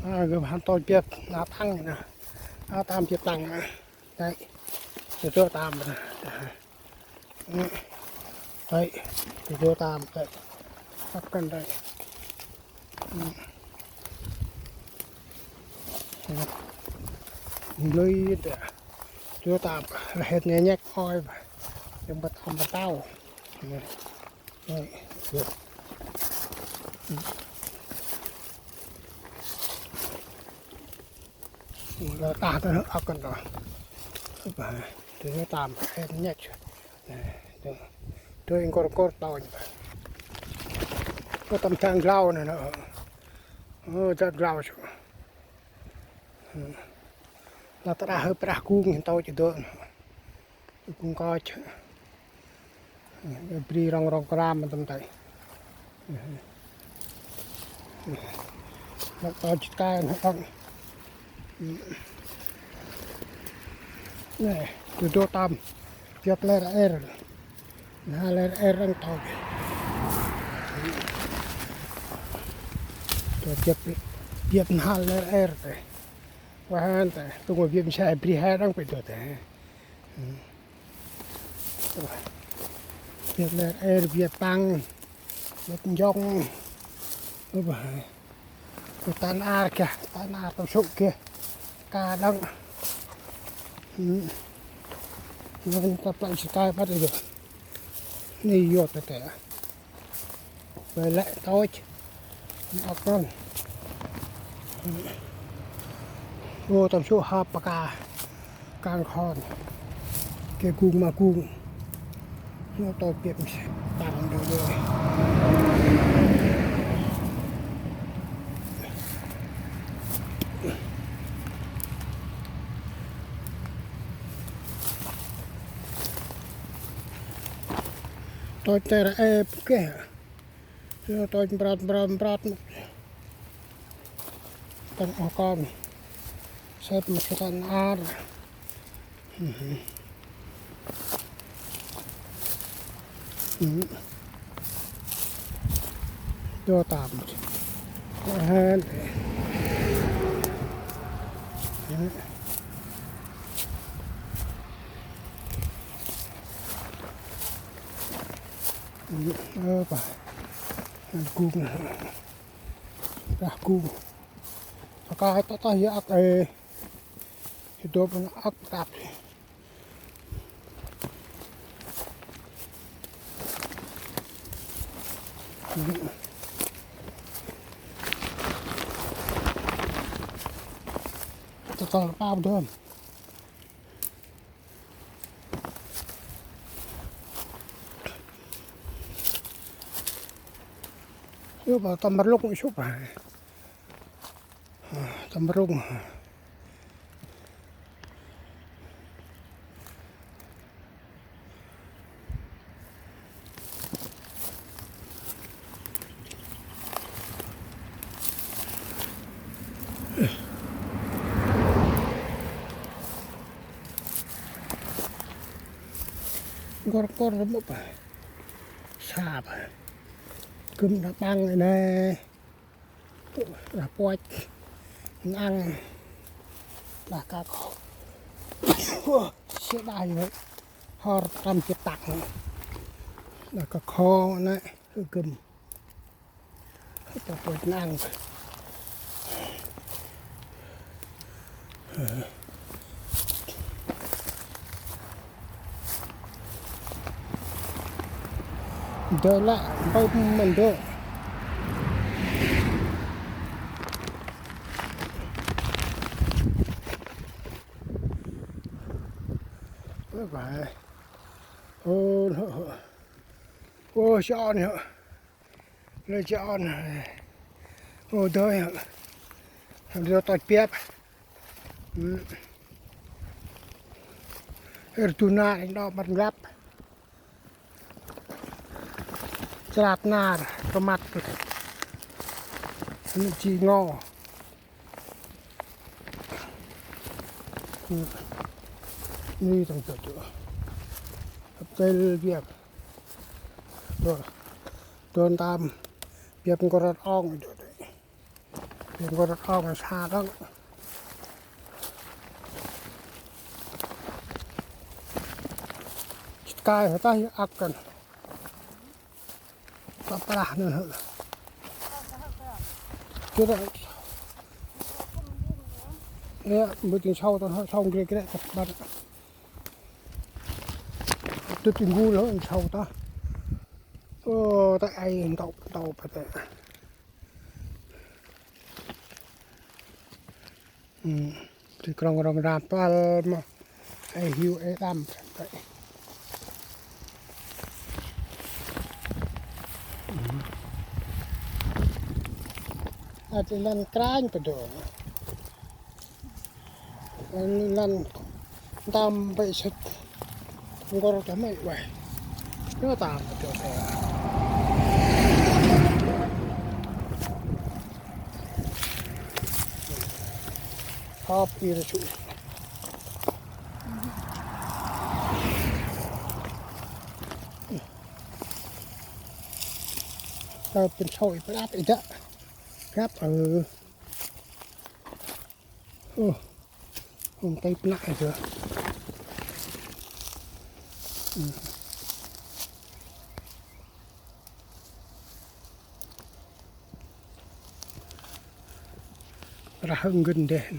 cứ hắn tôi biết là tăng nè tam biết tăng đấy thì tôi tam đấy thì tôi tam đấy sắp cân đây lưới tôi tam hết nhẹ nhẹ coi nhưng mà thầm mà tao đấy được ta nó ấp cần rồi thì nó tạm hết nhẹ tôi có tàu có tầm trang rau này nó rất rau chứ là ta đã hơi bạc cung tàu chỉ được cũng coi chứ đi rong ram mà tầm tay nó tàu chỉ cái nó không này từ đô tam tiếp lên lên răng tàu tiếp hai lên rồi và haiแต่ตัววิมใช้ปรีให้ต้องไปตัวแต่เวียดเลยเวียดตังเวียดยองก็แบบตัวตานอาแกตานอาตัวชุกแกกาดังมันจะไปสกายพัดเลยนี่ยอดแต่ไปและโต๊ะออกนั่นโอ้ตำชั่วหาปากากลางคอนเกี่ยกุ้งมากุ้งโอ้ตัวเปียกต่างเลยตัวแต่แก่ตัวบรัดต้องออกกองเสร็จมาสันอาร์ตัวตามเฮ้ยไปกุ้งปลากุ้งปลากายต่อยักษ์hidup aktif total apa dong yuk tambarluk isuk tambarluk gor remuk apa sap kum bang này là poch ăn là cá kho sẽ đại vậy họ làm cái tặng là cá kho này kum cho poch ăn đó là bao mình đó các bạn ô chọn nữa lấy chọn ô thôi rồi tạt piep tuna nó bắt gấp chặt nà tomat chi ngôนี่ต้องจัดอยู่ใจเบียบโดนตามเบียบก็รัดอ่องอยู่ด้วย ยังก็เข้ามาชาแล้วกายเขาต้องอักกันก็ปลาเนี่ยเหรอคือเนี่ยมือถึงเช่าตอนเช่าเกลี่ยกับบ้านตัวถึงกูแล้วเช่าตาแต่ไอ้เต่าไปแต่ที่กรองรามปลามาไอ้หิวไอ้ดำไปอาจจะลั่นกลางไปโดนลั่นตามไปชัดมันก็จะไม่ไหวเนื้อตามไปโดนชอบปีระชุเราเป็นโชยประดับอีกแล้วครับผมไปหนักเลยระหึงเงินเด่น